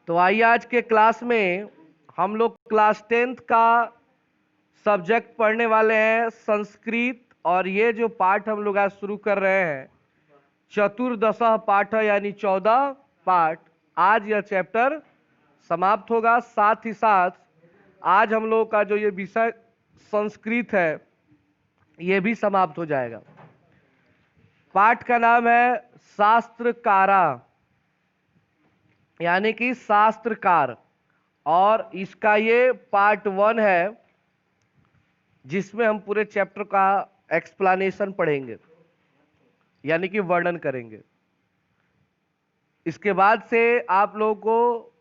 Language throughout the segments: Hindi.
तो आइए आज के क्लास में हम लोग क्लास 10th का सब्जेक्ट पढ़ने वाले हैं संस्कृत। और ये जो पाठ हम लोग आज शुरू कर रहे हैं चतुर्दश पाठ यानी 14 पाठ, आज यह चैप्टर समाप्त होगा। साथ ही साथ आज हम लोग का जो ये विषय संस्कृत है ये भी समाप्त हो जाएगा। पाठ का नाम है शास्त्रकारा यानी कि शास्त्रकार, और इसका ये पार्ट 1 है जिसमें हम पूरे चैप्टर का एक्सप्लेनेशन पढ़ेंगे यानी कि वर्णन करेंगे। इसके बाद से आप लोगों को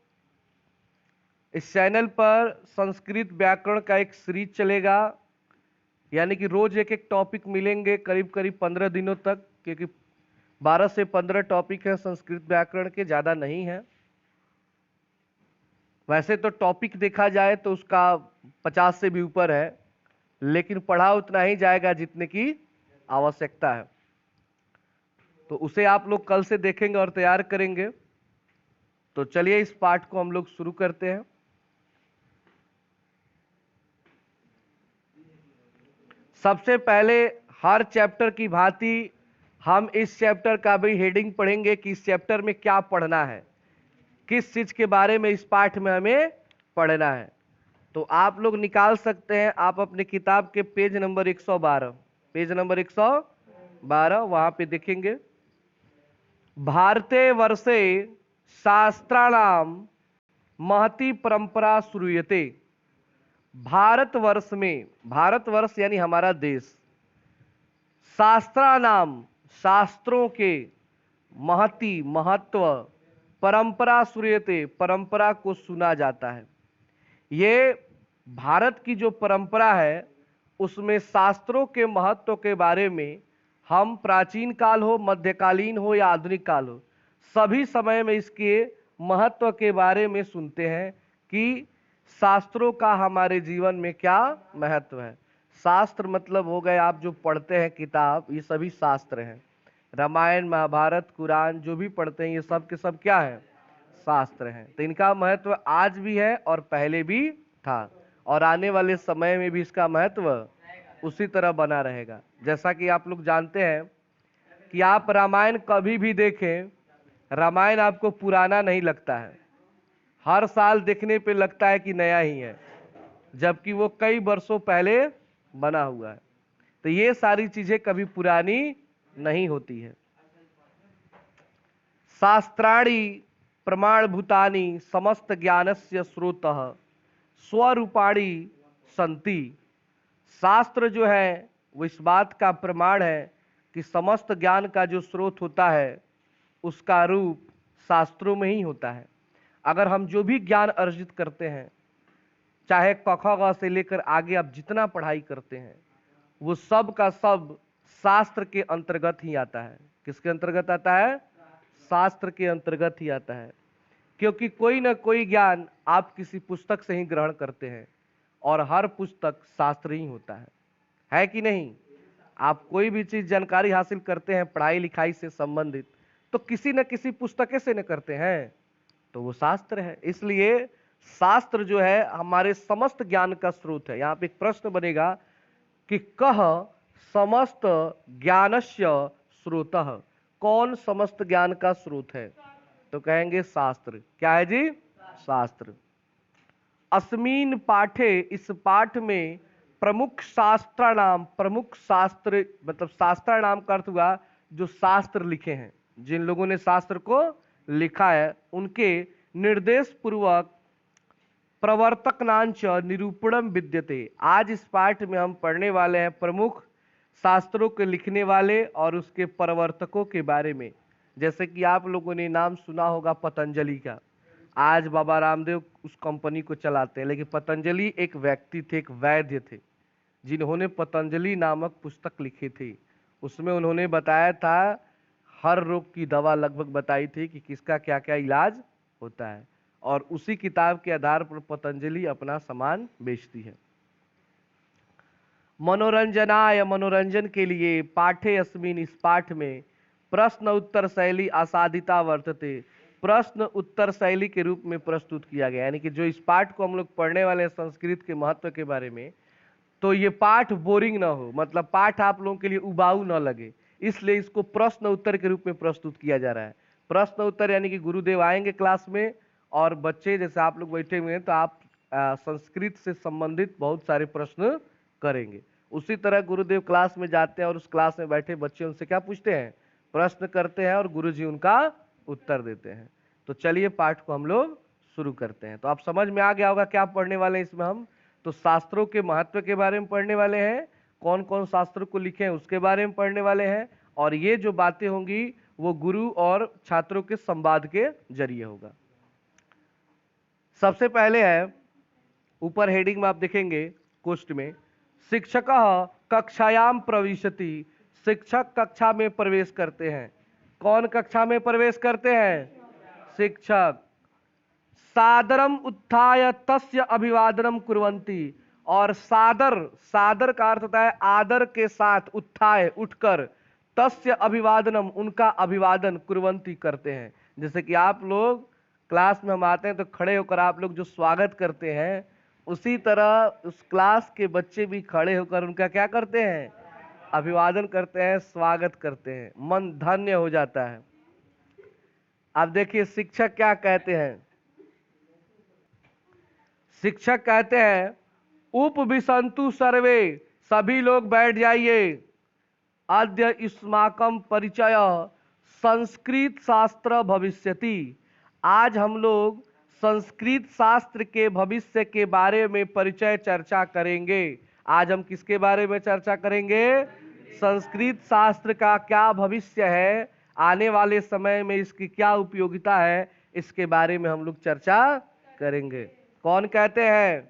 इस चैनल पर संस्कृत व्याकरण का एक सीरीज चलेगा, यानी कि रोज एक एक टॉपिक मिलेंगे करीब करीब 15 दिनों तक, क्योंकि 12 से 15 टॉपिक है संस्कृत व्याकरण के, ज़्यादा नहीं है। वैसे तो टॉपिक देखा जाए तो उसका 50 से भी ऊपर है, लेकिन पढ़ा उतना ही जाएगा जितने की आवश्यकता है। तो उसे आप लोग कल से देखेंगे और तैयार करेंगे। तो चलिए इस पाठ को हम लोग शुरू करते हैं। सबसे पहले हर चैप्टर की भांति हम इस चैप्टर का भी हेडिंग पढ़ेंगे कि इस चैप्टर में क्या पढ़ना है, किस चीज के बारे में इस पाठ में हमें पढ़ना है। तो आप लोग निकाल सकते हैं, आप अपने किताब के पेज नंबर 112, पेज नंबर 112 वहां पे देखेंगे। भारते वर्षे शास्त्राणाम महती परंपरा श्रूयते। भारतवर्ष में, भारतवर्ष यानी हमारा देश, शास्त्रानाम शास्त्रों के, महती महत्व, परंपरा श्रूयते परंपरा को सुना जाता है। ये भारत की जो परंपरा है उसमें शास्त्रों के महत्व के बारे में हम प्राचीन काल हो, मध्यकालीन हो या आधुनिक काल हो, सभी समय में इसके महत्व के बारे में सुनते हैं कि शास्त्रों का हमारे जीवन में क्या महत्व है। शास्त्र मतलब हो गए आप जो पढ़ते हैं किताब, ये सभी शास्त्र हैं। रामायण महाभारत कुरान जो भी पढ़ते हैं ये सब के सब क्या है, शास्त्र हैं। तो इनका महत्व आज भी है और पहले भी था, और आने वाले समय में भी इसका महत्व उसी तरह बना रहेगा। जैसा कि आप लोग जानते हैं कि आप रामायण कभी भी देखें, रामायण आपको पुराना नहीं लगता है, हर साल देखने पे लगता है कि नया ही है, जबकि वो कई वर्षों पहले बना हुआ है। तो ये सारी चीजें कभी पुरानी नहीं होती है। शास्त्राणि प्रमाणभूतानि समस्त ज्ञानस्य स्रोतः स्वरूपाणि संति। शास्त्र जो है वो इस बात का प्रमाण है कि समस्त ज्ञान का जो स्रोत होता है उसका रूप शास्त्रों में ही होता है। अगर हम जो भी ज्ञान अर्जित करते हैं, चाहे क ख ग से लेकर आगे आप जितना पढ़ाई करते हैं, वो सब का सब शास्त्र के अंतर्गत ही आता है। किसके अंतर्गत आता है? शास्त्र के अंतर्गत ही आता है। क्योंकि कोई ना कोई ज्ञान आप किसी पुस्तक से ही ग्रहण करते हैं, और हर पुस्तक शास्त्र ही होता है कि नहीं? आप कोई भी चीज जानकारी हासिल करते हैं पढ़ाई लिखाई से संबंधित, तो किसी न किसी पुस्तक से न करते हैं, तो वो शास्त्र है। इसलिए शास्त्र जो है हमारे समस्त ज्ञान का स्रोत है। यहाँ पे एक प्रश्न बनेगा कि कह समस्त ज्ञानस्य स्रोतः, कौन समस्त ज्ञान का स्रोत है? तो कहेंगे शास्त्र। क्या है जी? शास्त्र। अस्मिन पाठे, इस पाठ में प्रमुख शास्त्राणाम, प्रमुख शास्त्र मतलब शास्त्राणाम का अर्थ हुआ जो शास्त्र लिखे हैं, जिन लोगों ने शास्त्र को लिखा है उनके निर्देश पूर्वक प्रवर्तकनांच निरूपणम विद्यते। आज इस पाठ में हम पढ़ने वाले हैं प्रमुख शास्त्रों के लिखने वाले और उसके प्रवर्तकों के बारे में। जैसे कि आप लोगों ने नाम सुना होगा पतंजलि का। आज बाबा रामदेव उस कंपनी को चलाते हैं, लेकिन पतंजलि एक व्यक्ति थे, एक वैद्य थे, जिन्होंने पतंजलि नामक पुस्तक लिखी थी। उसमें उन्होंने बताया था, हर रोग की दवा लगभग बताई थी कि किसका क्या क्या इलाज होता है, और उसी किताब के आधार पर पतंजलि अपना सामान बेचती है। मनोरंजनाय, मनोरंजन के लिए, पाठे अस्मिन, इस पाठ में प्रश्न उत्तर शैली आसादिता वर्तते, प्रश्न उत्तर शैली के रूप में प्रस्तुत किया गया। यानी कि जो इस पाठ को हम लोग पढ़ने वाले हैं संस्कृत के महत्व के बारे में, तो ये पाठ बोरिंग ना हो, मतलब पाठ आप लोगों के लिए उबाऊ ना लगे, इसलिए इसको प्रश्न उत्तर के रूप में प्रस्तुत किया जा रहा है। प्रश्न उत्तर यानी कि गुरुदेव आएंगे क्लास में और बच्चे जैसे आप लोग बैठे हुए हैं तो आप संस्कृत से संबंधित बहुत सारे प्रश्न करेंगे। उसी तरह गुरुदेव क्लास में जाते हैं और उस क्लास में बैठे बच्चे उनसे क्या पूछते हैं, प्रश्न करते हैं और गुरुजी उनका उत्तर देते हैं। तो चलिए पाठ को हम लोग शुरू करते हैं। तो आप समझ में आ गया होगा क्या पढ़ने वाले हैं इसमें हम। तो शास्त्रों के महत्व के बारे में पढ़ने वाले हैं, कौन कौन शास्त्र को लिखे हैं उसके बारे में पढ़ने वाले हैं, और ये जो बातें होंगी वो गुरु और छात्रों के संवाद के जरिए होगा। सबसे पहले है, ऊपर हेडिंग में आप देखेंगे कोष्ट में, शिक्षक कक्षायाम प्रविशति, शिक्षक कक्षा में प्रवेश करते हैं। कौन कक्षा में प्रवेश करते हैं, शिक्षक। सादरम उत्थाय तस्य अभिवादनम कुर्वन्ति, और सादर, सादर का अर्थ होता है आदर के साथ, उत्थाय उठकर, तस्य अभिवादनम उनका अभिवादन, कुर्वन्ति करते हैं। जैसे कि आप लोग क्लास में हम आते हैं तो खड़े होकर आप लोग जो स्वागत करते हैं, उसी तरह उस क्लास के बच्चे भी खड़े होकर उनका क्या करते हैं, अभिवादन करते हैं, स्वागत करते हैं, मन धन्य हो जाता है। अब देखिए शिक्षक क्या कहते हैं, शिक्षक कहते हैं उपविशन्तु सर्वे, सभी लोग बैठ जाइए, अद्य युष्माकं परिचय संस्कृत शास्त्र भविष्यति, आज हम लोग संस्कृत शास्त्र के भविष्य के बारे में परिचय चर्चा करेंगे। आज हम किसके बारे में चर्चा करेंगे, संस्कृत शास्त्र का क्या भविष्य है, आने वाले समय में इसकी क्या उपयोगिता है, इसके बारे में हम लोग चर्चा करेंगे। कौन कहते हैं,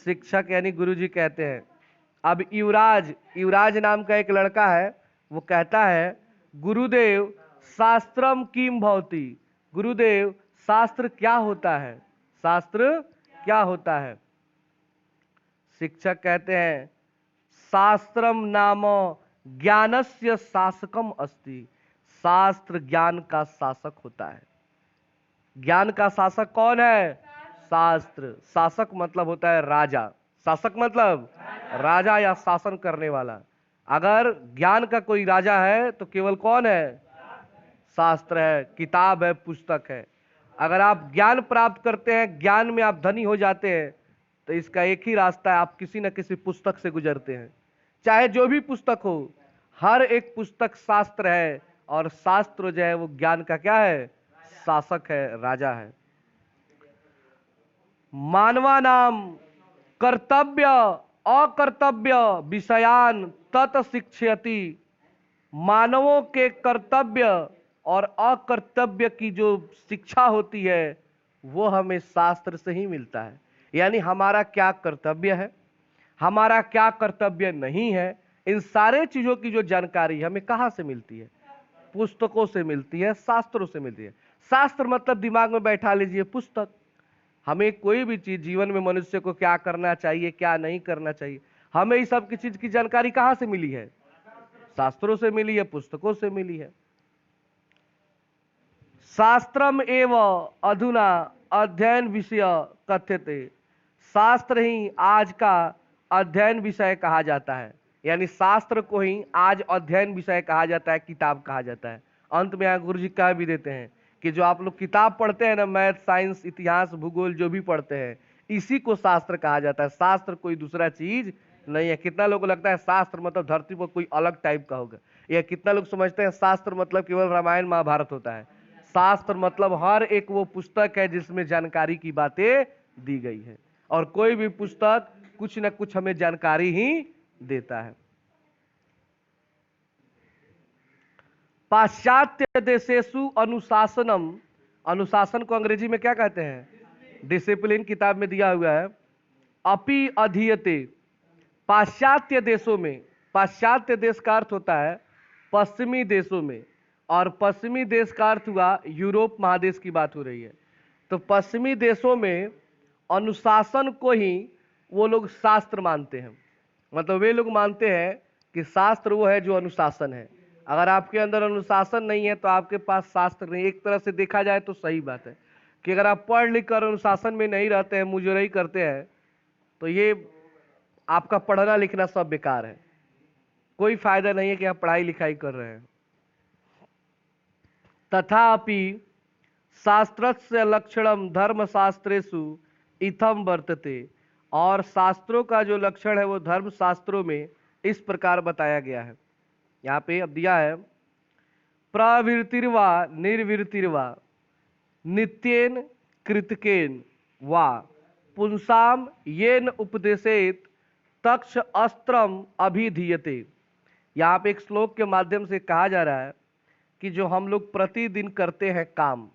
शिक्षक यानी गुरुजी कहते हैं। अब युवराज, युवराज नाम का एक लड़का है, वो कहता है गुरुदेव शास्त्रम किम भवति, गुरुदेव शास्त्र क्या होता है, शास्त्र क्या होता है। शिक्षक कहते हैं शास्त्रम नाम ज्ञानस्य शासकम अस्ति, शास्त्र ज्ञान का शासक होता है। ज्ञान का शासक कौन है, शास्त्र। शासक मतलब होता है राजा, शासक मतलब राजा या शासन करने वाला। अगर ज्ञान का कोई राजा है तो केवल कौन है, शास्त्र है, किताब है, पुस्तक है। अगर आप ज्ञान प्राप्त करते हैं, ज्ञान में आप धनी हो जाते हैं, तो इसका एक ही रास्ता है, आप किसी न किसी पुस्तक से गुजरते हैं। चाहे जो भी पुस्तक हो, हर एक पुस्तक शास्त्र है, और शास्त्र जो है वो ज्ञान का क्या है, शासक है, राजा है। मानवानाम कर्तव्य अकर्तव्य विषयान तत् शिक्षयति, मानवों के कर्तव्य और अकर्तव्य की जो शिक्षा होती है वो हमें शास्त्र से ही मिलता है। यानी हमारा क्या कर्तव्य है, हमारा क्या कर्तव्य नहीं है, इन सारे चीजों की जो जानकारी हमें कहाँ से मिलती है, पुस्तकों से मिलती है, शास्त्रों से मिलती है। शास्त्र मतलब दिमाग में बैठा लीजिए पुस्तक। हमें कोई भी चीज जीवन में मनुष्य को क्या करना चाहिए, क्या नहीं करना चाहिए, हमें इस सब की चीज की जानकारी कहाँ से मिली है, शास्त्रों से मिली है, पुस्तकों से मिली है। शास्त्रम एव अधुना अध्ययन विषय कथ्यते, शास्त्र ही आज का अध्ययन विषय कहा जाता है। यानी शास्त्र को ही आज अध्ययन विषय कहा जाता है, किताब कहा जाता है। अंत में यहाँ गुरु जी कह भी देते हैं कि जो आप लोग किताब पढ़ते हैं ना, मैथ, साइंस, इतिहास, भूगोल जो भी पढ़ते हैं, इसी को शास्त्र कहा जाता है। शास्त्र कोई दूसरा चीज नहीं है। कितना लोगों को लगता है शास्त्र मतलब धरती पर कोई अलग टाइप का होगा, या कितना लोग समझते हैं शास्त्र मतलब केवल रामायण महाभारत होता है। शास्त्र मतलब हर एक वो पुस्तक है जिसमें जानकारी की बातें दी गई है, और कोई भी पुस्तक कुछ न कुछ हमें जानकारी ही देता है। पाश्चात्य देशेषु अनुशासनम, अनुशासन को अंग्रेजी में क्या कहते हैं, डिसिप्लिन, किताब में दिया हुआ है। अपि अधीयते, पाश्चात्य देशों में, पाश्चात्य देश का अर्थ होता है पश्चिमी देशों में, और पश्चिमी देश का अर्थ हुआ यूरोप महादेश की बात हो रही है। तो पश्चिमी देशों में अनुशासन को ही वो लोग शास्त्र मानते हैं। मतलब वे लोग मानते हैं कि शास्त्र वो है जो अनुशासन है। अगर आपके अंदर अनुशासन नहीं है तो आपके पास शास्त्र नहीं। एक तरह से देखा जाए तो सही बात है कि अगर आप पढ़ लिख कर अनुशासन में नहीं रहते हैं, मुजरई करते हैं, तो ये आपका पढ़ना लिखना सब बेकार है। कोई फायदा नहीं है कि आप पढ़ाई लिखाई कर रहे हैं। तथापि शास्त्रस्य लक्षणम धर्मशास्त्रेषु इत्थम वर्तते, और शास्त्रों का जो लक्षण है वो धर्म शास्त्रों में इस प्रकार बताया गया है। यहाँ पे अब दिया है, प्रवृत्तिर्वा निर्वृत्तिर्वा नित्येन कृतकेन वा पुंसाम येन उपदेशेत तक्ष अस्त्रम अभिधीयते। यहाँ पे एक श्लोक के माध्यम से कहा जा रहा है कि जो हम लोग प्रतिदिन करते हैं काम,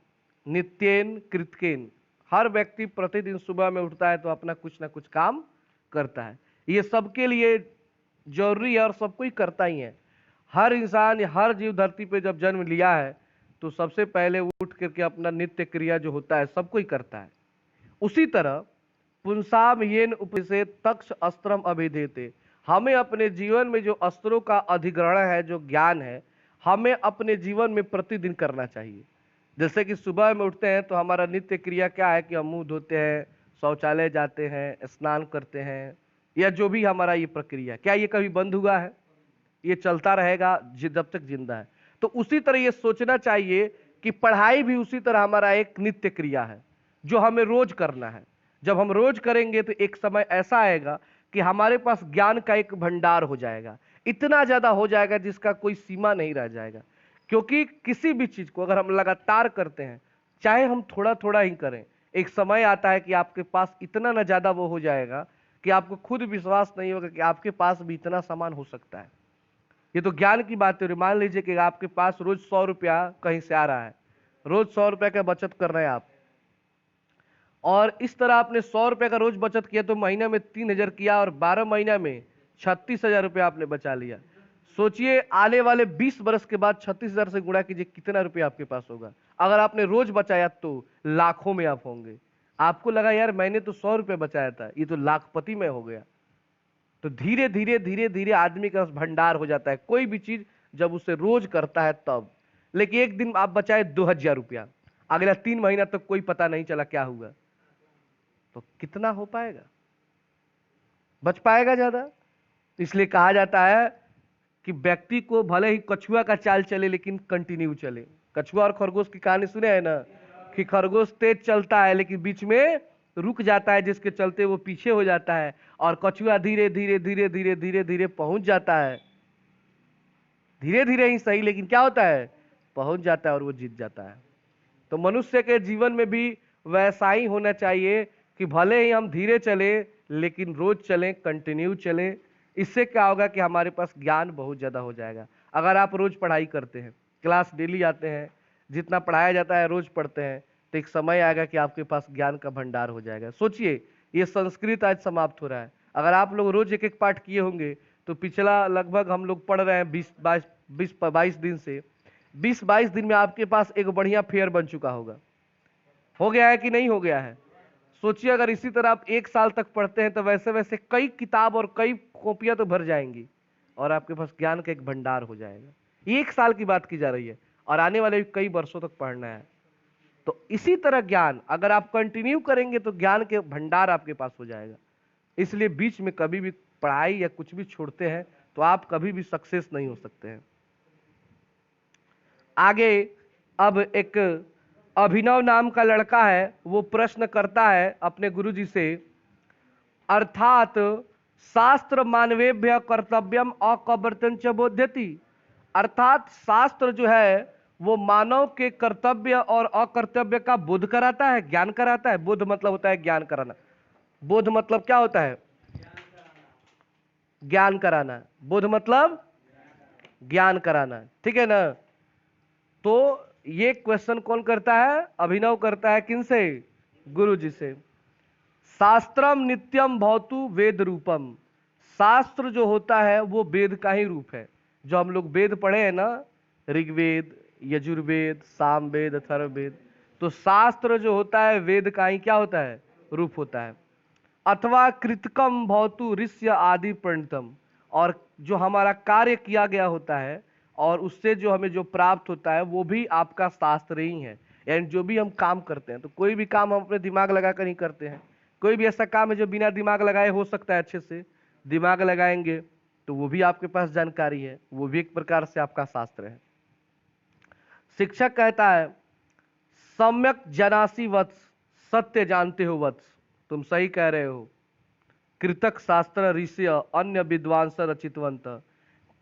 नित्येन कृतकेन, हर व्यक्ति प्रतिदिन सुबह में उठता है तो अपना कुछ ना कुछ काम करता है। ये सबके लिए जरूरी है और सब कोई करता ही है। हर इंसान, हर जीव धरती पे जब जन्म लिया है तो सबसे पहले उठ करके अपना नित्य क्रिया जो होता है सब कोई करता है। उसी तरह पुंसाम येन उपनिषेद तक्ष अस्त्रम अभिधेते, हमें अपने जीवन में जो अस्त्रों का अधिग्रहण है, जो ज्ञान है, हमें अपने जीवन में प्रतिदिन करना चाहिए। जैसे कि सुबह में उठते हैं तो हमारा नित्य क्रिया क्या है कि हम मुंह धोते हैं, शौचालय जाते हैं, स्नान करते हैं, या जो भी हमारा ये प्रक्रिया, क्या ये कभी बंद हुआ है? ये चलता रहेगा जब तक जिंदा है। तो उसी तरह ये सोचना चाहिए कि पढ़ाई भी उसी तरह हमारा एक नित्य क्रिया है जो हमें रोज करना है। जब हम रोज करेंगे तो एक समय ऐसा आएगा कि हमारे पास ज्ञान का एक भंडार हो जाएगा, इतना ज्यादा हो जाएगा जिसका कोई सीमा नहीं रह जाएगा। क्योंकि किसी भी चीज को अगर हम लगातार करते हैं, चाहे हम थोड़ा थोड़ा ही करें, एक समय आता है कि आपके पास इतना ना ज्यादा वो हो जाएगा कि आपको खुद विश्वास नहीं होगा कि आपके पास भी इतना सामान हो सकता है। ये तो ज्ञान की बात है। मान लीजिए कि आपके पास रोज 100 रुपया कहीं से आ रहा है, रोज 100 रुपया का बचत कर रहे हैं आप, और इस तरह आपने 100 रुपये का रोज बचत किया तो महीने में 3000 किया और 12 महीना में 36,000 रुपया आपने बचा लिया। सोचिए आने वाले 20 बरस के बाद 36,000 से गुणा कीजिए कितना रुपया आपके पास होगा। अगर आपने रोज बचाया तो लाखों में आप होंगे। आपको लगा यार मैंने तो 100 रुपये बचाया था, ये तो लाखपति में हो गया। तो धीरे धीरे धीरे धीरे आदमी का भंडार हो जाता है, कोई भी चीज जब उसे रोज करता है तब। लेकिन एक दिन आप बचाए 2,000 रुपया, अगला 3 महीना तक कोई पता नहीं चला क्या हुआ, तो कितना हो पाएगा? बच पाएगा ज्यादा? इसलिए कहा जाता है कि व्यक्ति को भले ही कछुआ का चाल चले लेकिन कंटिन्यू चले। कछुआ और खरगोश की कहानी सुने हैं ना, कि खरगोश तेज चलता है लेकिन बीच में रुक जाता है, जिसके चलते वो पीछे हो जाता है, और कछुआ धीरे धीरे धीरे धीरे धीरे धीरे पहुंच जाता है। धीरे धीरे ही सही, लेकिन क्या होता है, पहुंच जाता है और वो जीत जाता है। तो मनुष्य के जीवन में भी वैसा ही होना चाहिए कि भले ही हम धीरे चले लेकिन रोज चलें, कंटिन्यू चलें। इससे क्या होगा कि हमारे पास ज्ञान बहुत ज्यादा हो जाएगा। अगर आप रोज पढ़ाई करते हैं, क्लास डेली आते हैं, जितना पढ़ाया जाता है रोज पढ़ते हैं, तो एक समय आएगा कि आपके पास ज्ञान का भंडार हो जाएगा। सोचिए ये संस्कृत आज समाप्त हो रहा है, अगर आप लोग रोज एक एक पाठ किए होंगे तो पिछला लगभग हम लोग पढ़ रहे हैं 20-22 दिन से, 20-22 दिन में आपके पास एक बढ़िया फेयर बन चुका होगा। हो गया है कि नहीं हो गया है? सोचिए अगर इसी तरह आप 1 साल तक पढ़ते हैं तो वैसे वैसे कई किताब और कई कॉपियां तो भर जाएंगी और आपके पास ज्ञान का एक भंडार हो जाएगा। 1 साल की बात की जा रही है और आने वाले कई वर्षों तक पढ़ना है। तो इसी तरह ज्ञान अगर आप कंटिन्यू करेंगे तो ज्ञान के भंडार आपके पास हो जाएगा। इसलिए बीच में कभी भी पढ़ाई या कुछ भी छोड़ते हैं तो आप कभी भी सक्सेस नहीं हो सकते हैं। आगे अब एक अभिनव नाम का लड़का है, वो प्रश्न करता है अपने गुरुजी से, अर्थात शास्त्र मानवेभ्य कर्तव्यम अकर्तव्यं च बोध्यति, अर्थात शास्त्र जो है वो मानव के कर्तव्य और अकर्तव्य का बोध कराता है, ज्ञान कराता है। बोध मतलब होता है ज्ञान कराना। बोध मतलब क्या होता है? ज्ञान कराना। बोध मतलब ज्ञान कराना, ठीक है ना? तो ये क्वेश्चन कौन करता है? अभिनव करता है। किनसे? गुरु जी से। शास्त्रम नित्यम भवतु वेद रूपम, शास्त्र जो होता है वो वेद का ही रूप है। जो हम लोग वेद पढ़े हैं ना, ऋग्वेद, यजुर्वेद, सामवेद, अथर्ववेद, तो शास्त्र जो होता है वेद का ही क्या होता है? रूप होता है। अथवा कृतकम भवतु ऋष्य आदि प्रणतम, और जो हमारा कार्य किया गया होता है और उससे जो हमें जो प्राप्त होता है वो भी आपका शास्त्र ही है। यानी जो भी हम काम करते हैं, तो कोई भी काम हम अपने दिमाग लगाकर नहीं करते हैं। कोई भी ऐसा काम है जो बिना दिमाग लगाए हो सकता है, अच्छे से दिमाग लगाएंगे तो वो भी आपके पास जानकारी है, वो भी एक प्रकार से आपका शास्त्र है। शिक्षक कहता है सम्यक जनासी वत्स, सत्य जानते हो वत्स, तुम सही कह रहे हो। कृतक शास्त्र ऋषि अन्य विद्वांस रचितवंत,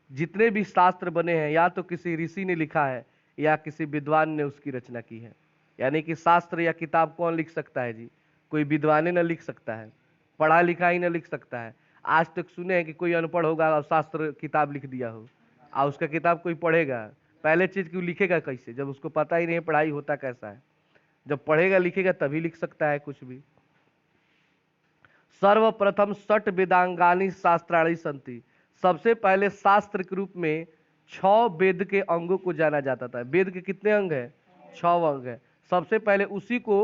जितने भी शास्त्र बने हैं या तो किसी ऋषि ने लिखा है या किसी विद्वान ने उसकी रचना की है। यानी कि शास्त्र या किताब कौन लिख सकता है जी? कोई विद्वान न लिख सकता है, पढ़ा लिखा ही न लिख सकता है। आज तक सुने हैं कि कोई अनपढ़ होगा और शास्त्र किताब लिख दिया हो, और उसका किताब कोई पढ़ेगा? पहले चीज क्यों लिखेगा कैसे, जब उसको पता ही नहीं पढ़ाई होता कैसा है। जब पढ़ेगा लिखेगा तभी लिख सकता है कुछ भी। सर्वप्रथम षट वेदांगानी शास्त्राणी संति, सबसे पहले शास्त्र के रूप में 6 वेद के अंगों को जाना जाता था। वेद के कितने अंग है? 6 अंग है। सबसे पहले उसी को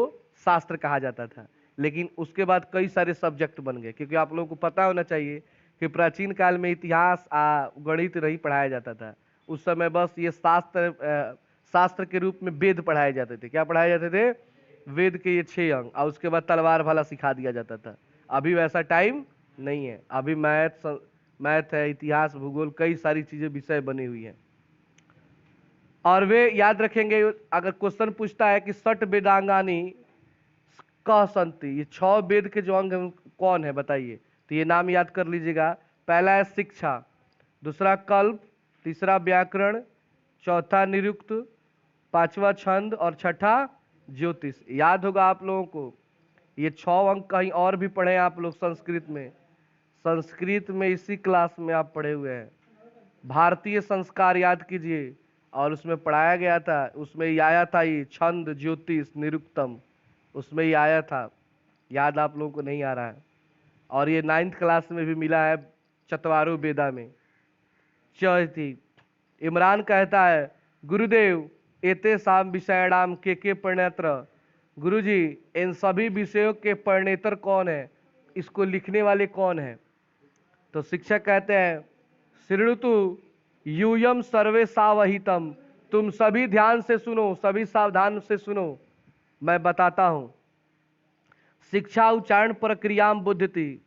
शास्त्र कहा जाता था, लेकिन उसके बाद कई सारे सब्जेक्ट बन गए। क्योंकि आप लोगों को पता होना चाहिए कि प्राचीन काल में इतिहास गणित नहीं पढ़ाया जाता था। उस समय बस ये शास्त्र के रूप में वेद पढ़ाए जाते थे। क्या पढ़ाए जाते थे? वेद के ये 6 अंग, और उसके बाद तलवार भाला सिखा दिया जाता था। अभी वैसा टाइम नहीं है, अभी मैथ है, इतिहास, भूगोल, कई सारी चीजें विषय बनी हुई हैं। और वे याद रखेंगे, अगर क्वेश्चन पूछता है कि षट वेदांगानी कह संति, ये 6 वेद के जो अंग कौन है बताइए, तो ये नाम याद कर लीजिएगा। पहला है शिक्षा, दूसरा कल्प, तीसरा व्याकरण, चौथा निरुक्त, पांचवा छंद और छठा ज्योतिष। याद होगा आप लोगों को। ये 6 अंक कहीं और भी पढ़े आप लोग संस्कृत में, संस्कृत में इसी क्लास में आप पढ़े हुए हैं। भारतीय संस्कार याद कीजिए, और उसमें पढ़ाया गया था, उसमें ही आया था ये छंद ज्योतिष निरुक्तम, उसमें ही आया था। याद आप लोगों को नहीं आ रहा है। और ये 9th क्लास में भी मिला है, चतवारो वेदा में च थी। इमरान कहता है गुरुदेव एते साम विषयाणाम के प्रणेत्र, गुरुजी इन सभी विषयों के प्रणेतर कौन है, इसको लिखने वाले कौन है? तो शिक्षक कहते हैं शृणुतु यूयम सर्वे सावहितम, तुम सभी ध्यान से सुनो, सभी सावधान से सुनो, मैं बताता हूं। शिक्षा उच्चारण प्रक्रिया बुद्धति,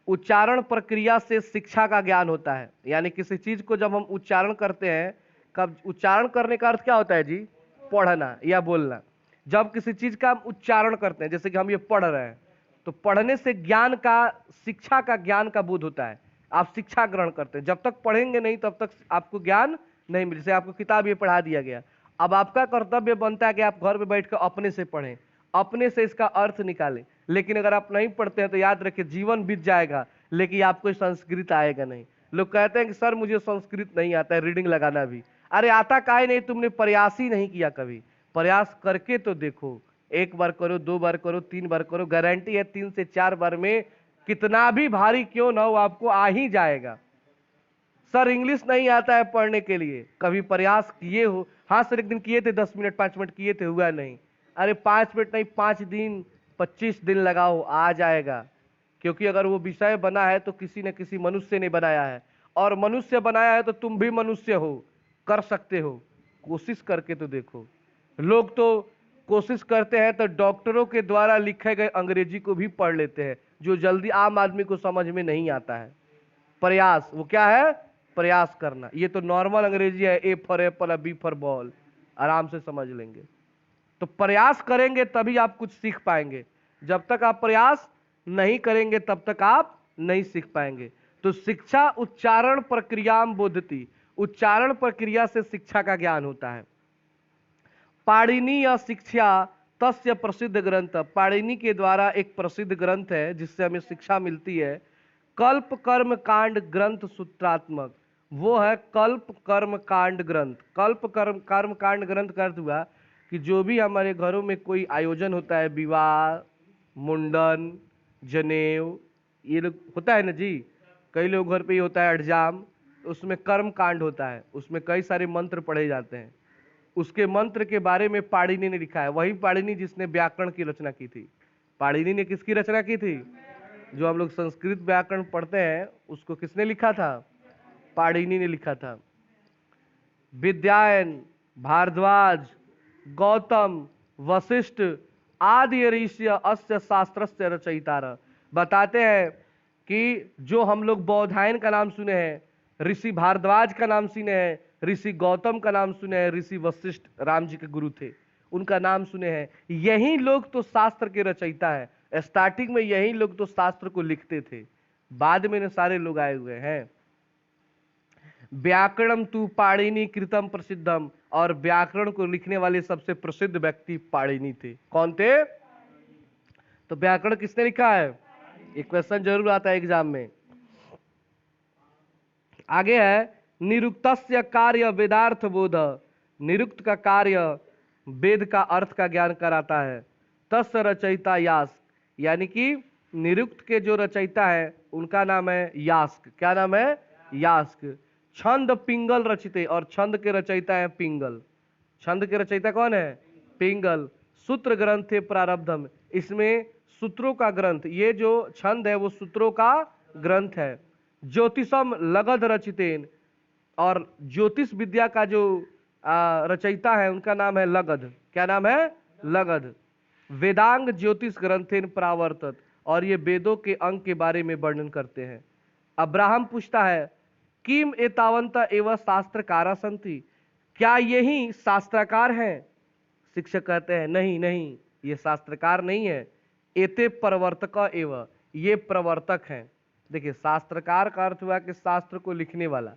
उच्चारण प्रक्रिया से शिक्षा का ज्ञान होता है। यानी किसी चीज को जब हम उच्चारण करते हैं, कब उच्चारण करने का अर्थ क्या होता है जी? पढ़ना या बोलना। जब किसी चीज का हम उच्चारण करते हैं, जैसे कि हम ये पढ़ रहे हैं, तो पढ़ने से ज्ञान का, शिक्षा का, ज्ञान का बोध होता है। आप शिक्षा ग्रहण करते हैं, जब तक पढ़ेंगे नहीं तब तक आपको ज्ञान नहीं मिले। जैसे आपको किताब ये पढ़ा दिया गया, अब आपका कर्तव्य बनता है कि आप घर में बैठकर अपने से पढ़ें, अपने से इसका अर्थ निकालें। लेकिन अगर आप नहीं पढ़ते हैं तो याद रखिए जीवन बीत जाएगा, लेकिन आपको संस्कृत आएगा नहीं। लोग कहते हैं कि सर मुझे संस्कृत नहीं आता है, रीडिंग लगाना भी। अरे आता काहे नहीं, तुमने प्रयास ही नहीं किया कभी। प्रयास करके तो देखो, 1 बार करो, 2 बार करो, 3 बार करो, गारंटी है 3 से 4 बार में कितना भी भारी क्यों ना हो आपको आ ही जाएगा। सर इंग्लिश नहीं आता है पढ़ने के लिए, कभी प्रयास किए हो? हाँ सर एक दिन किए थे, 10 मिनट 5 मिनट किए थे, हुआ नहीं। अरे 5 मिनट नहीं, 5 दिन 25 दिन लगाओ, आ जाएगा। क्योंकि अगर वो विषय बना है तो किसी न किसी मनुष्य ने बनाया है, और मनुष्य बनाया है तो तुम भी मनुष्य हो, कर सकते हो। कोशिश करके तो देखो। लोग तो कोशिश करते हैं तो डॉक्टरों के द्वारा लिखे गए अंग्रेजी को भी पढ़ लेते हैं, जो जल्दी आम आदमी को समझ में नहीं आता है। प्रयास, वो क्या है? प्रयास करना। ये तो नॉर्मल अंग्रेजी है, A for apple, B for ball, आराम से समझ लेंगे। तो प्रयास करेंगे तभी आप कुछ सीख पाएंगे, जब तक आप प्रयास नहीं करेंगे तब तक आप नहीं सीख पाएंगे। तो शिक्षा उच्चारण प्रक्रिया बोधति, उच्चारण प्रक्रिया से शिक्षा का ज्ञान होता है। पाणिनीय शिक्षा तस्य प्रसिद्ध ग्रंथ, पाणिनि के द्वारा एक प्रसिद्ध ग्रंथ है जिससे हमें शिक्षा मिलती है। कल्प कर्म कांड ग्रंथ सूत्रात्मक, वो है कल्प कर्म कांड ग्रंथ। कल्प कर्म कांड ग्रंथ का अर्थ हुआ कि जो भी हमारे घरों में कोई आयोजन होता है, विवाह, मुंडन, जनेऊ, ये लोग होता है ना जी, कई लोग घर पे ही होता है अठजाम, उसमें कर्म कांड होता है, उसमें कई सारे मंत्र पढ़े जाते हैं। उसके मंत्र के बारे में पाणिनि ने लिखा है, वही पाणिनि जिसने व्याकरण की रचना की थी। पाणिनि ने किसकी रचना की थी? जो हम लोग संस्कृत व्याकरण पढ़ते हैं उसको किसने लिखा था? पाणिनि ने लिखा था। विद्यायन, भारद्वाज, गौतम, वशिष्ठ आदि ऋषि अस्य शास्त्रस्य रचयिता। बताते हैं कि जो हम लोग बौधायन का नाम सुने हैं, ऋषि भारद्वाज का नाम सुने हैं, ऋषि गौतम का नाम सुने हैं, ऋषि वशिष्ठ राम जी के गुरु थे उनका नाम सुने हैं, यही लोग तो शास्त्र के रचयिता है। स्टार्टिंग में यही लोग तो शास्त्र को लिखते थे, बाद में सारे लोग आए हुए हैं। व्याकरणम तु पाणिनि कृतम प्रसिद्धम, और व्याकरण को लिखने वाले सबसे प्रसिद्ध व्यक्ति पाणिनि थे। कौन थे? तो व्याकरण किसने लिखा है? एक क्वेश्चन जरूर आता है एग्जाम में। आगे है निरुक्तस्य कार्य वेदार्थ बोध। निरुक्त का कार्य वेद का अर्थ का ज्ञान कराता है। तस् रचयिता यास्क, यानी कि निरुक्त के जो रचयिता है उनका नाम है यास्क। क्या नाम है? यास्क। छंद पिंगल रचिते, और छंद के रचयिता है पिंगल। छंद के रचयिता कौन है? पिंगल। सूत्र ग्रंथे प्रारब्धम, इसमें सूत्रों का ग्रंथ, ये जो छंद है वो सूत्रों का ग्रंथ है। ज्योतिषम लगध रचितेन, और ज्योतिष विद्या का जो रचयिता है उनका नाम है लगध। क्या नाम है? लगध। वेदांग ज्योतिष ग्रंथेन प्रावर्तत, और ये वेदों के अंग के बारे में वर्णन करते हैं। अब्राहम पूछता है किम एतावंत एवं शास्त्रकारा संति, क्या यही शास्त्रकार हैं? शिक्षक कहते हैं नहीं नहीं, ये शास्त्रकार नहीं है, एते प्रवर्तक एवं, ये प्रवर्तक हैं। देखिए, शास्त्रकार का अर्थ हुआ कि शास्त्र को लिखने वाला,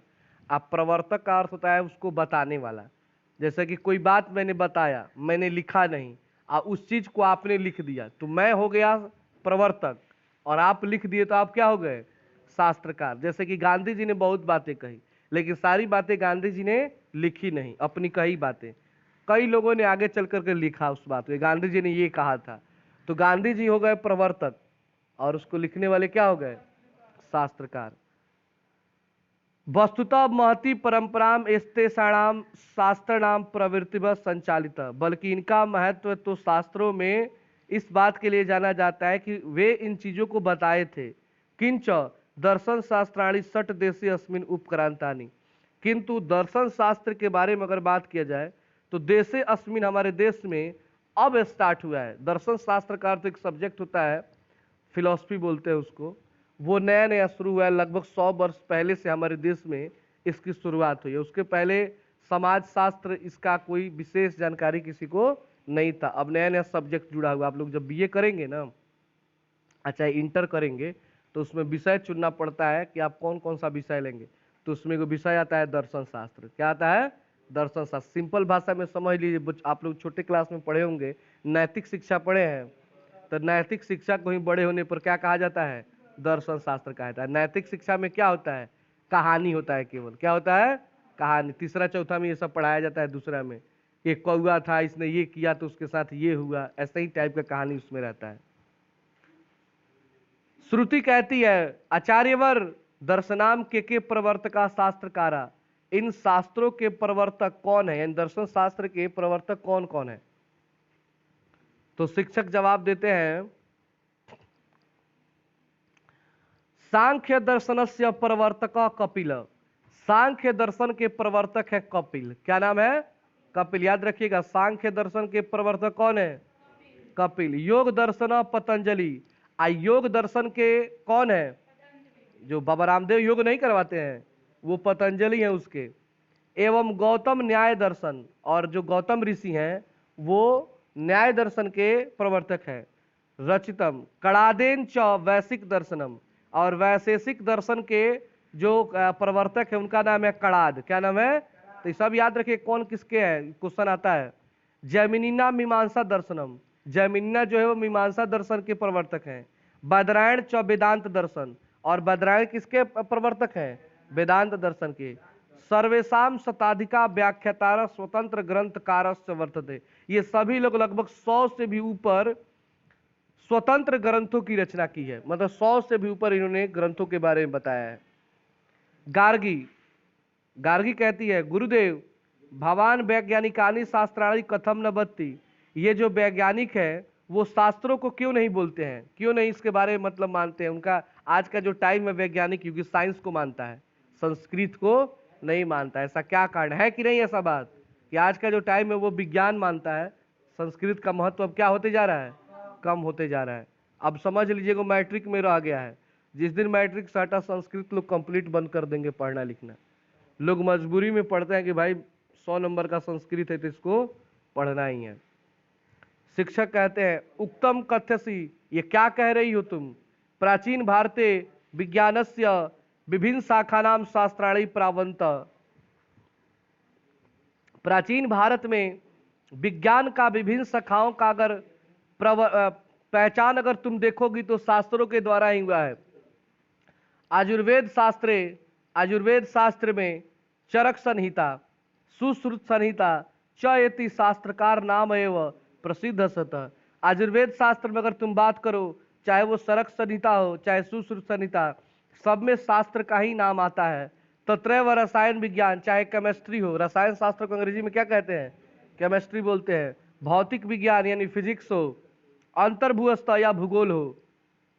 अब प्रवर्तक का अर्थ होता है उसको बताने वाला। जैसे कि कोई बात मैंने बताया, मैंने लिखा नहीं, उस चीज को आपने लिख दिया, तो मैं हो गया प्रवर्तक, और आप लिख दिए तो आप क्या हो गए? शास्त्रकार। जैसे कि गांधी जी ने बहुत बातें कही, लेकिन सारी बातें गांधी जी ने लिखी नहीं, अपनी कही बातें कई लोगों ने आगे चल करके लिखा उस बात को, गांधी जी ने ये कहा था, तो गांधी जी हो गए प्रवर्तक, और उसको लिखने वाले क्या हो गए? शास्त्रकार। वस्तुतः महती परंपराम एस्तेषाणाम शास्त्रणाम प्रवृत्तिवत संचालित, बल्कि इनका महत्व तो शास्त्रों में इस बात के लिए जाना जाता है कि वे इन चीजों को बताए थे। किंच दर्शन शास्त्राणी सट देशी अस्मिन उपक्रांतानी, किंतु दर्शन शास्त्र के बारे में अगर बात किया जाए तो देशे अस्मिन, हमारे देश में अब स्टार्ट हुआ है। दर्शन शास्त्र का अर्थ एक सब्जेक्ट होता है, फिलॉसफी बोलते हैं उसको, वो नया नया शुरू हुआ है। लगभग 100 वर्ष पहले से हमारे देश में इसकी शुरुआत हुई है। उसके पहले समाज शास्त्र, इसका कोई विशेष जानकारी किसी को नहीं था। अब नया नया सब्जेक्ट जुड़ा हुआ। आप लोग जब बीए करेंगे ना, अच्छा इंटर करेंगे, तो उसमें विषय चुनना पड़ता है कि आप कौन कौन सा विषय लेंगे, तो उसमें एक विषय आता है दर्शन शास्त्र। क्या आता है? दर्शन शास्त्र। सिंपल भाषा में समझ लीजिए, आप लोग छोटे क्लास में पढ़े होंगे, नैतिक शिक्षा पढ़े हैं, तो नैतिक शिक्षा को ही बड़े होने पर क्या कहा जाता है? दर्शन शास्त्र कहा जाता है। नैतिक शिक्षा में क्या होता है? कहानी होता है केवल। क्या होता है? कहानी। तीसरा चौथा में ये सब पढ़ाया जाता है। दूसरा में एक कौआ था, इसने ये किया तो उसके साथ ये हुआ, ऐसा ही टाइप का कहानी उसमें रहता है। श्रुति कहती है आचार्यवर दर्शनाम के प्रवर्तका शास्त्रकारा, इन शास्त्रों के प्रवर्तक कौन है? इन दर्शन शास्त्र के प्रवर्तक कौन कौन है? तो शिक्षक जवाब देते हैं सांख्य दर्शन से प्रवर्तक कपिल। सांख्य दर्शन के प्रवर्तक है कपिल। क्या नाम है? कपिल। याद रखिएगा, सांख्य दर्शन के प्रवर्तक कौन है? कपिल। योग दर्शन पतंजलि, योग दर्शन के कौन है? जो बाबा रामदेव योग नहीं करवाते हैं, वो पतंजलि है उसके। एवं गौतम न्याय दर्शन, और जो गौतम ऋषि हैं वो न्याय दर्शन के प्रवर्तक हैं। रचितम कड़ादेन च वैशिक दर्शनम, और वैशेषिक दर्शन के जो प्रवर्तक है उनका नाम है कड़ाद। क्या नाम है? तो सब याद रखिए कौन किसके है, क्वेश्चन आता है। जैमिनिना मीमांसा दर्शनम, जैमिनिना जो है वो मीमांसा दर्शन के प्रवर्तक हैं। बदरायण च वेदांत दर्शन, और बदरायण किसके प्रवर्तक हैं? वेदांत दर्शन के। सर्वेशम शताधिका व्याख्यातार स्वतंत्र ग्रंथकारस्य वर्तते, ये सभी लोग लगभग 100 से भी ऊपर स्वतंत्र ग्रंथों की रचना की है, मतलब 100 से भी ऊपर इन्होंने ग्रंथों के बारे में बताया है। गार्गी, गार्गी कहती है गुरुदेव भवान वैज्ञानिकानी शास्त्राणी कथम न बत्ती, ये जो वैज्ञानिक है वो शास्त्रों को क्यों नहीं बोलते हैं, क्यों नहीं इसके बारे में मतलब मानते हैं। उनका आज का जो टाइम है वैज्ञानिक युग साइंस को मानता है, संस्कृत को नहीं मानता। ऐसा क्या कारण है कि नहीं ऐसा बात कि आज का जो टाइम है वो विज्ञान मानता है, संस्कृत का महत्व अब क्या होते जा रहा है, कम होते जा रहा है। अब समझ लीजिएगा मैट्रिक में रह गया है, जिस दिन मैट्रिक साटा संस्कृत लोग कंप्लीट बंद कर देंगे पढ़ना लिखना। लोग मजबूरी में पढ़ते हैं कि भाई 100 नंबर का संस्कृत है तो इसको पढ़ना ही है। शिक्षक कहते हैं उक्तम कथ्यसी, ये क्या कह रही हो तुम, प्राचीन भारते विज्ञानस्य विभिन्न शाखानाम शास्त्राणि प्रावंत। प्राचीन भारत में विज्ञान का विभिन्न शाखाओं का अगर पहचान अगर तुम देखोगी तो शास्त्रों के द्वारा ही हुआ है। आयुर्वेद शास्त्र में चरक संहिता, सुश्रुत संहिता, चयति शास्त्रकार नाम एवं प्रसिद्ध सतः। आयुर्वेद शास्त्र में अगर तुम बात करो, चाहे वो चरक संहिता हो चाहे सुश्रुत संहिता, सब में शास्त्र का ही नाम आता है। तत्रैव रसायन विज्ञान, चाहे केमिस्ट्री हो, रसायन शास्त्र को अंग्रेजी में क्या कहते हैं, केमिस्ट्री बोलते हैं। भौतिक विज्ञान यानी फिजिक्स हो, अंतर्भूस्थ या भूगोल हो,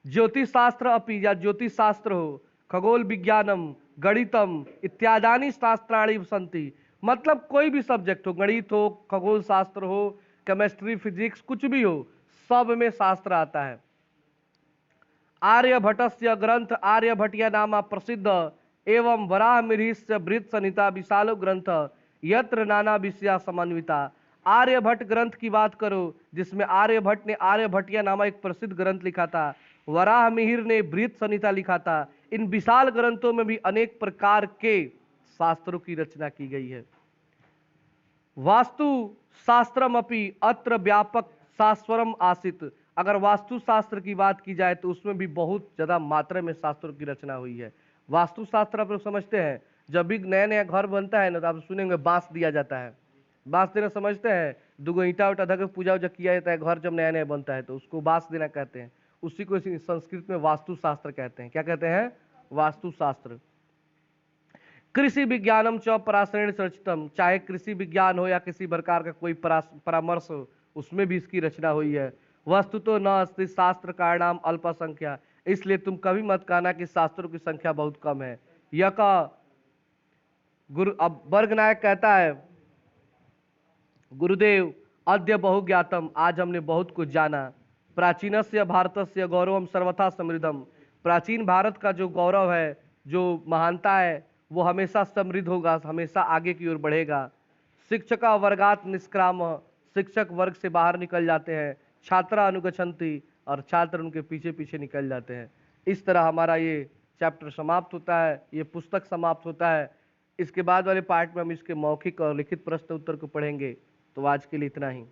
ज्योतिष शास्त्र अपि या ज्योतिष शास्त्र हो, खगोल विज्ञानम, गणितम इत्यादि शास्त्राणि सन्ति। मतलब कोई भी सब्जेक्ट हो, गणित हो, खगोल शास्त्र हो, केमिस्ट्री, फिजिक्स, कुछ भी हो, सब में शास्त्र आता है। आर्यभटस्य ग्रंथ आर्यभटिया नाम प्रसिद्ध एवं वराह मिहिरस्य बृहत संहिता विशालो ग्रंथ यत्र नाना विषया समन्विता। आर्यभट्ट ग्रंथ की बात करो, जिसमें आर्यभट्ट ने आर्यभटिया नामा एक प्रसिद्ध ग्रंथ लिखा था, वराह मिहिर ने बृहत संहिता लिखा था। इन विशाल ग्रंथों में भी अनेक प्रकार के शास्त्रों की रचना की गई है। वास्तु शास्त्रमपि अत्र व्यापक शास्त्रम आसित। अगर वास्तु शास्त्र की बात की जाए तो उसमें भी बहुत ज्यादा मात्रा में शास्त्रों की रचना हुई है। वास्तु शास्त्र आप लोग समझते हैं, जब भी नया नया घर बनता है ना तो आप सुनेंगे बांस दिया जाता है। बांस देना समझते हैं, दुगो ईंटा उठा धर के पूजा उजा किया जाता है, घर जब नया नया बनता है तो उसको बांस देना कहते हैं। उसी को संस्कृत में वास्तु शास्त्र कहते हैं। क्या कहते हैं, वास्तु शास्त्र। कृषि विज्ञानम च पराशरण चर्चितम, चाहे कृषि विज्ञान हो या किसी प्रकार का कोई परामर्श हो, उसमें भी इसकी रचना हुई है। वस्तु तो न अस्ति शास्त्र का नाम अल्प संख्या, इसलिए तुम कभी मत कहना कि शास्त्रों की संख्या बहुत कम है। यह का गुरु अब वर्ग नायक कहता है, गुरुदेव अद्य बहु ज्ञातम, आज हमने बहुत कुछ जाना। प्राचीनस्य भारतस्य गौरवम सर्वथा समृद्धम, प्राचीन भारत का जो गौरव है, जो महानता है, वो हमेशा समृद्ध होगा, हमेशा आगे की ओर बढ़ेगा। शिक्षक वर्गात निष्क्राम, शिक्षक वर्ग से बाहर निकल जाते हैं। छात्रा अनुगछन्ति, और छात्र उनके पीछे पीछे निकल जाते हैं। इस तरह हमारा ये चैप्टर समाप्त होता है, ये पुस्तक समाप्त होता है। इसके बाद वाले पार्ट में हम इसके मौखिक और लिखित प्रश्न उत्तर को पढ़ेंगे। तो आज के लिए इतना ही।